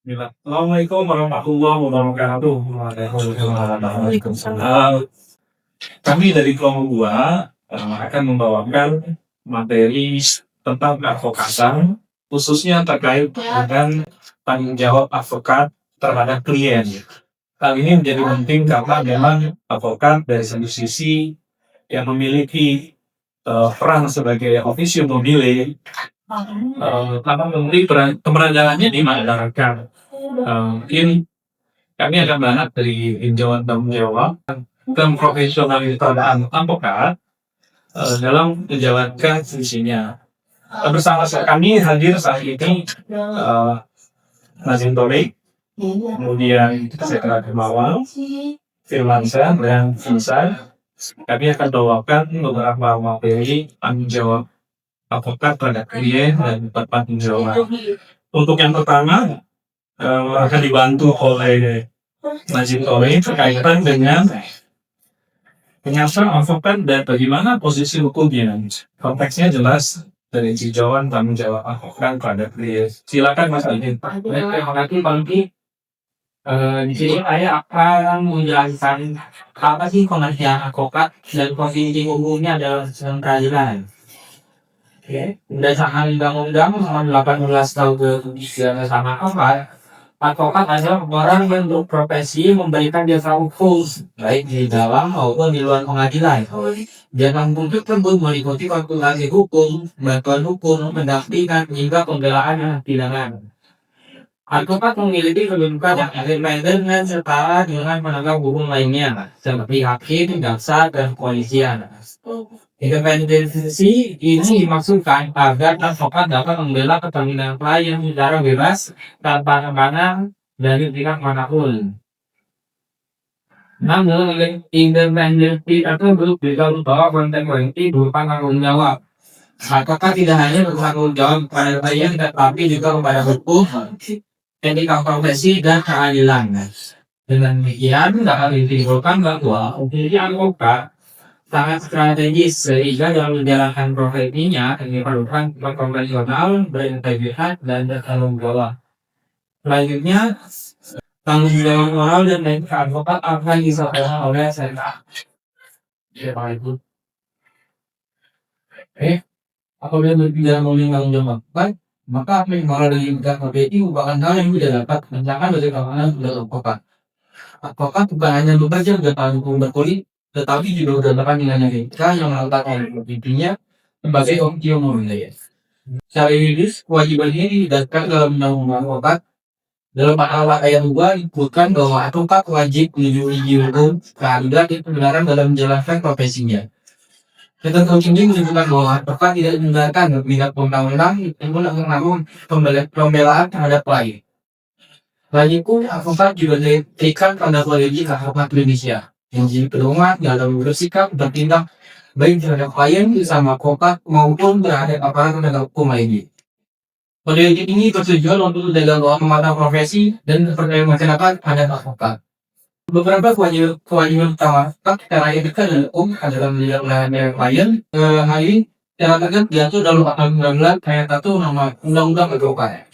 Assalamualaikum warahmatullahi wabarakatuh. Waalaikumsalam. Kami dari kelompok 2 akan membawakan materi tentang advokasi, khususnya terkait dengan tanggung jawab advokat terhadap klien. Hal ini menjadi penting karena memang advokat dari satu sisi yang memiliki peran sebagai officio mobile, memberi keberadaannya di masyarakat. Mungkin kami akan bahas dari tinjauan tanggung jawab dan profesionalitas advokat dalam menjalankan fungsinya. Bersama kami hadir saat ini Nazim Torik, kemudian Sekra Kemawal, Firmansyah, dan Insan. Kami akan bawakan beberapa materi tanggung jawab advokat terhadap klien dan tanggung jawab. Untuk yang pertama akan dibantu oleh Nazim Torik berkaitan dengan penyelesaian advokat dan bagaimana posisi hukumnya. Konteksnya jelas dari tinjauan tanggung jawab advokat pada klien. Silakan Mas Alvin. Terima kasih Bang Ki. Di sini saya akan menjelaskan apa sih pengertian advokat dan posisi hukumnya dalam sistem peradilan. Berdasarkan Undang-Undang Nomor 18 Tahun 2003 sama advokat adalah orang yang berprofesi memberikan jasa hukum baik di dalam maupun di luar pengadilan. Jasa hukum tersebut meliputi konsultasi hukum, bantuan hukum, pendampingan hingga pembelaan pidana. Advokat memiliki kedudukan yang independen dan setara dengan penegak hukum lainnya, seperti hakim, jaksa, dan kepolisian. Independensi ini dimaksudkan agar advokat dapat membela kepentingan klien secara bebas tanpa tekanan dari pihak manapun. Namun, independensi tersebut bisa membawa konsekuensi berupa tanggung jawab. Advokat tidak hanya bertanggung jawab kepada klien, tetapi juga kepada hukum, etika profesi, dan keadilan. Dengan demikian, dapat disimpulkan bahwa fungsi advokat sangat strategis sehingga dalam menjalankan profesinya diperlukan profesional, berintegritas, dan bertanggung jawab. Selanjutnya, tanggung jawab moral dan etika advokat akan disampaikan oleh saya. Apabila berbicara mengenai tanggung jawab advokat, maka apa yang moral dan etika profesi merupakan hal yang tidak dapat mencapai dari kalangan advokat. Advokat bukan hanya bekerja dalam hukum berkulit, tetapi juga berdasarkan nilai etika yang meletakkan profesinya sebagai officio mobile. Secara yuridis, kewajiban ini didasarkan dalam Undang-Undang Advokat. Dalam pasal ayat 2 disebutkan bahwa advokat wajib menjunjung hukum, keadilan, dan kebenaran dalam menjalankan profesinya. Ketentuan ini menunjukkan bahwa advokat tidak dibenarkan berpihak undang-undang namun pembelaan terhadap klien. Selain itu, advokat juga diberikan pada Kolegium Advokat Indonesia yang jadi pedoman dalam bersikap bertindak baik terhadap klien bersama advokat maupun terhadap aparat penegak hukum lainnya. Kolegium ini bertujuan untuk menjaga kemampuan profesi dan kepercayaan masyarakat terhadap advokat. Beberapa kewajiban utama secara etika dan hukum adalah menjaga melayani klien. Hal ini secara tegas diatur dalam pasal 19 ayat 1 Undang-Undang Advokat.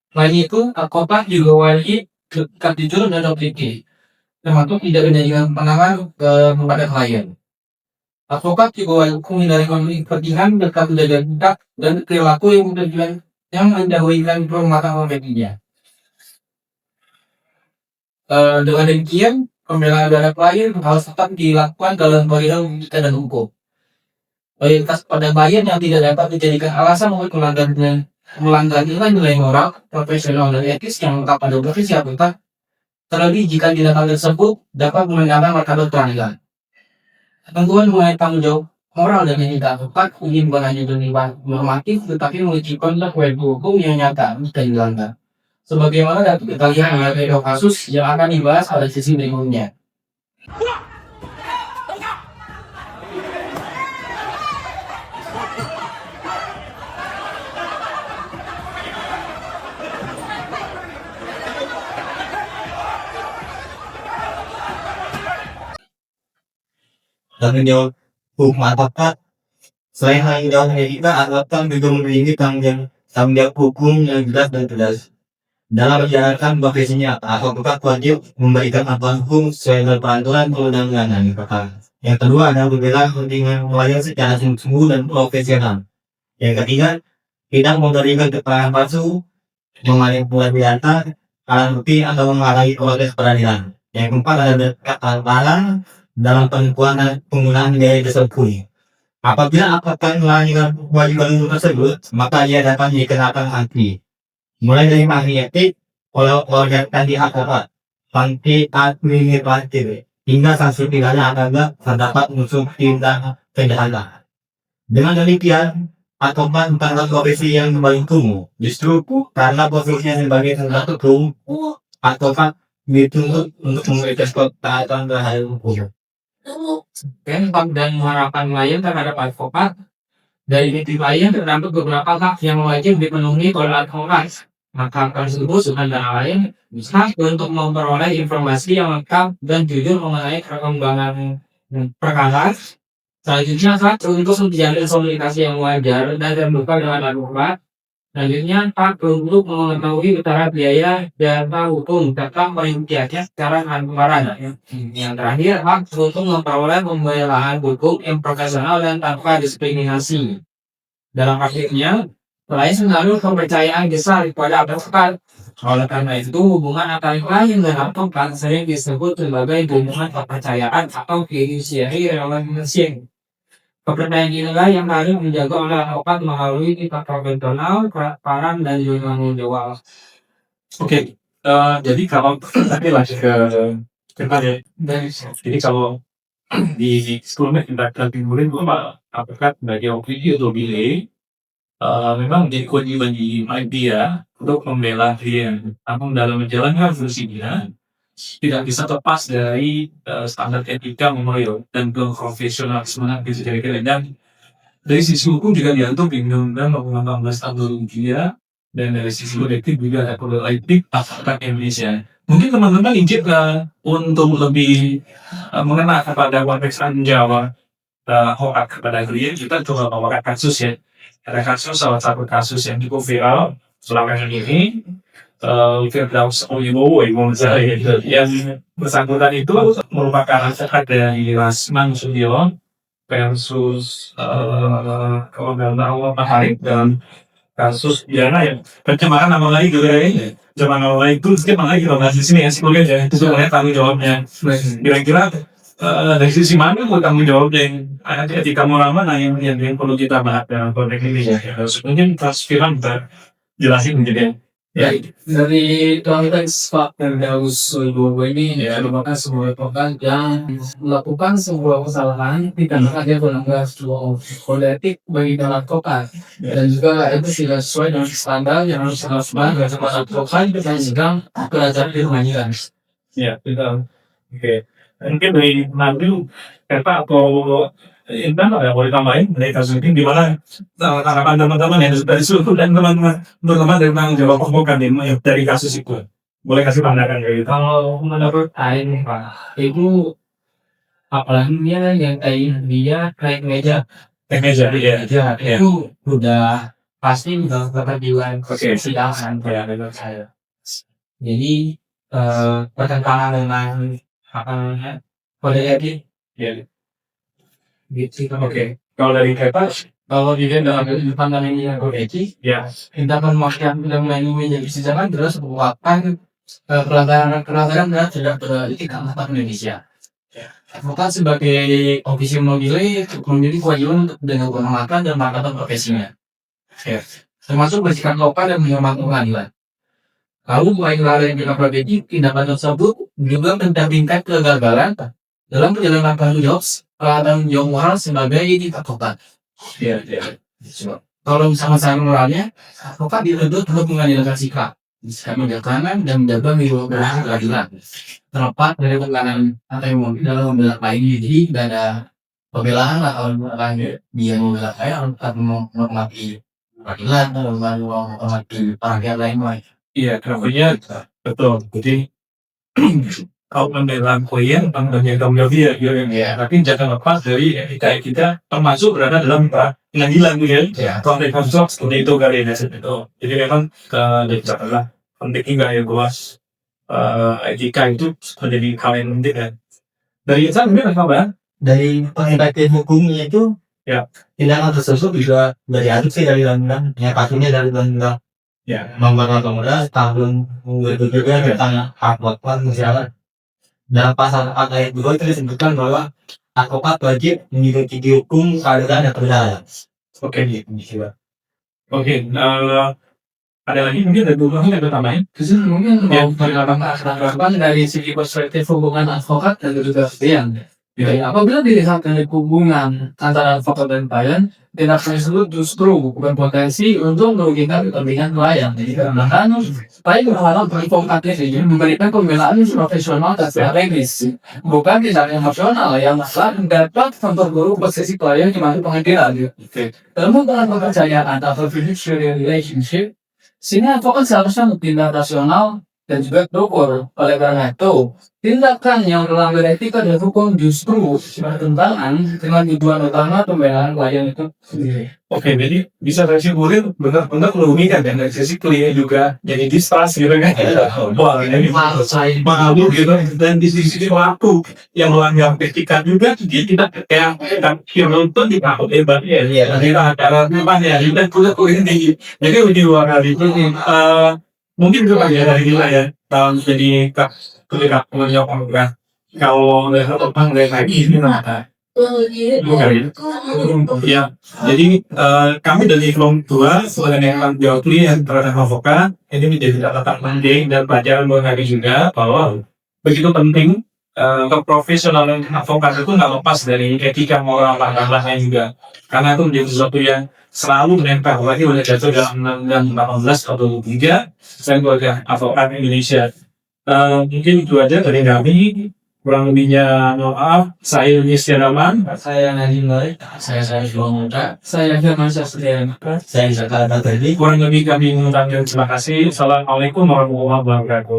Selain itu, advokat juga wajib dekat jujur dan objektif, termasuk tidak menjadikan penangan kepada klien. Advokat juga wajib menghindari konflik kepentingan, dekat menjaga sikap dan perilaku yang mendahulukan penghormatan profesinya. Dengan demikian, pembelaan terhadap klien harus tetap dilakukan dalam koridor etika dan hukum. Loyalitas pada klien yang tidak dapat dijadikan alasan untuk melanggar nilai-nilai moral, profesional, dan etis yang melekat pada profesi advokat, terlebih jika tindakan tersebut dapat mengancam martabat pengadilan. Ketentuan mengenai tanggung jawab moral dan etika advokat ini bukan hanya bersifat normatif, tetapi memiliki konsekuensi hukum yang nyata jika dilanggar. Sebagaimana dapat kita lihat mengenai kasus yang akan dibahas pada sesi berikutnya. Tanggung jawab hukum advokat selain tanggung jawab etika, advokat juga memiliki tanggung jawab hukum yang jelas dan tegas. Dalam menjalankan profesinya, advokat wajib memberikan aturan hukum sesuai dengan peraturan perundang-undangan. Yang kedua adalah membela kepentingan klien secara sungguh-sungguh dan profesional. Yang ketiga, tidak memberikan keterangan palsu, memanipulasi data, alat bukti atau menghalangi proses peradilan. Yang keempat adalah keterangan dalam penipuan dan penggunaan biaya tersebut. Apabila apakah melanggar kewajiban tersebut, maka ia dapat dikenakan sanksi. Mulai dari sanksi etik, organisasi di advokat, sanksi administratif, hingga sanksi pidana apabila terdapat unsur tindak kejahatan. Dengan demikian, advokat bukanlah profesi yang paling kumuh. Justru karena posisinya sebagai penegak hukum, advokat dituntut untuk memberikan ketaatan terhadap hukum. Dampak dan harapan klien terhadap advokat. Dari titik klien terdapat beberapa hak yang wajib dipenuhi oleh advokat. Maka tersebut antara lain hak untuk memperoleh informasi yang lengkap dan jujur mengenai perkembangan perkara. Selanjutnya hak untuk menjalin komunikasi yang wajar dan terbuka dengan advokat. Selanjutnya hak untuk mengetahui utara biaya data hukum serta merintiasnya secara transparan. Yang terakhir hak untuk memperoleh pembelaan hukum yang profesional dan tanpa diskriminasi. Dalam akhirnya, klien menaruh kepercayaan besar kepada advokat. Oleh karena itu, hubungan antara klien dan advokat sering disebut sebagai hubungan kepercayaan atau fiduciary relationship. Kepercayaan inilah yang harus dijaga oleh advokat melalui sikap profesional, transparan, dan juga tanggung jawab. Oke, jadi kalau tadi lanjut ke depan ya. Jadi kalau di sebelumnya kita timbulin bahwa advokat sebagai opini atau delay memang menjadi kewajiban di dia untuk membela klien. Namun dalam menjalankan fungsinya tidak bisa lepas dari standar etika moral dan profesionalisme gitu kira-kira. Dan dari sisi hukum juga diatur di Undang-Undang Nomor 18 Tahun 2003 dan dari sisi kolektif juga ada kode etik advokat Indonesia. Mungkin teman-teman izin untuk lebih mengenal kepada konteks tanggung jawab hak kepada klien, kita coba bawakan kasus ya. Ada kasus, salah satu kasus yang cukup viral selama ini. Firdaus Oyibowo yang bersangkutan itu merupakan advokat dari Rasman Sution versus kalau nggak tahu Pak Harik dan kasus pidana yang pencemaran nama baik gitu ya. Pencemaran nama baik itu gimana lagi kalau nggak di sini ya psikologi ya itu sebenarnya tanggung jawabnya. Kira-kira dari sisi mana mau tanggung jawabnya yang etika moral mana yang perlu kita bahas dalam konteks ini ya. Mungkin Mas Firman bisa jelasin jadi ya. Dari konteks Pak Firdaus Oyibowo ini merupakan sebuah advokat yang melakukan sebuah kesalahan dikarenakan dia melanggar sebuah kode etik bagi dalam advokat dan juga itu tidak sesuai dengan standar yang harus dilakukan oleh sebuah advokat dan sedang belajar di pengadilan. Ya, betul. Oke. Mungkin dari Nabil, kata atau Intan ada boleh tambahin dari kasus ini gimana harapan teman-teman yang dari seluruh dan teman-teman dari tanggung jawab advokat dari kasus itu boleh kasih pandangan kayak gitu. Kalau menurut saya nih Pak, itu apalagi dia yang dia naik meja ya. itu udah pasti udah keterdiwan persidangan Ya, menurut saya. Jadi bertentangan dengan kode etik ya. gitu. Oke. Kalau dari Kata, Kalau dia dalam pandangan ini yang kode etik, ya, tindakan maksiat dan melalui meja persidangan terus merupakan pelanggaran dan tidak beretika dalam Indonesia. Advokat sebagai ofisi memilih kewajiban untuk dengan penghormatan dan mengangkat profesinya. Termasuk bersikap sopan dan menghormati pengadilan. Lalu baik lalai dengan profesi, tindakan tersebut juga mendampingkan kegagalan dalam perjalanan tanggung jawab moral sebagai advokat. ya. Kalau misalnya saya moralnya, advokat dituntut untuk mengadilkan sikap, menjalankan dan menjaga wibawa keadilan. Terlepas dari tekanan atau emosi dalam membela klien, jadi tidak ada pembelaan atau dia membela klien atau menghormati keadilan atau menghormati pihak lain. Iya, kenapanya betul. Jadi kalau membela klien, tanggung jawab dia, tapi jangan lepas dari etika kita, termasuk berada dalam pengadilan, ya. Konteks seperti itu kali ya. Jadi memang dari catatan penting juga ya bahwa etika itu menjadi hal yang penting kan. Dari Insan mungkin apa Bang? Dari perspektif hukumnya itu Ya. tindakan tersebut juga dari adopsi dari undang-undang yang pastinya dari undang-undang Ya. nomor 18 tahun 2003 tentang advokat misalnya dalam pasal 4 ayat 2 itu disebutkan bahwa advokat wajib mengikuti hukum keadaan yang benar. Oke. Oke. Ada lagi mungkin ada beberapa yang ada tambahin. Justru mungkin Ya. mau menambahkan dari segi perspektif hubungan advokat dan juga klien. Ya. Apabila dilihat dari hubungan antara advokat dan klien, tindak tersebut justru bukan potensi untuk merugikan kepentingan klien. Jadi karena klien berharap advokat ini memberikan pembelaan profesional dan strategis, bukan tindak emosional yang dapat memperburuk posisi klien di mata pengadilan. Oke. Dalam hubungan kepercayaan atau fiduciary relationship, sini advokat seharusnya bertindak rasional dan juga terukur. Oleh karena itu, tindakan yang melanggar etika dan hukum justru bertentangan dengan tujuan utama pembelaan klien itu sendiri. Oke, jadi bisa saya simpulin benar-benar merugikan dan dari sisi klien juga jadi distrust gitu kan. Wah, ini malu gitu. Dan di sisi waktu yang melanggar etika juga dia tidak kayak yang nonton di tahun hebat ya. Kita acara memang ya kita punya klien tinggi. Jadi lebih luar dari itu. Mungkin itu ya dari kita ya dalam jadi ketika menjawab kan. Kalau lihat orang lain lagi ini nama ya, jadi kami dari kelompok 2 sebagai yang tanggung jawab klien terhadap advokat ini menjadi catatan penting dan pelajaran buat kami juga bahwa begitu penting keprofesionalan advokat itu nggak lepas dari etika moral langkah-langkahnya juga, karena itu menjadi sesuatu yang selalu menempel lagi oleh jatuh dalam Undang-Undang 18 atau 3 dan keluarga advokat Indonesia. Mungkin itu aja dari kami. Kurang lebihnya maaf. Saya Yuni Setiaraman. Saya Nadiem Baik. Saya Muda. Saya Firman Sastrian. Saya Zaka tadi. Kurang lebih kami mengucapkan terima kasih. Assalamualaikum warahmatullahi wabarakatuh.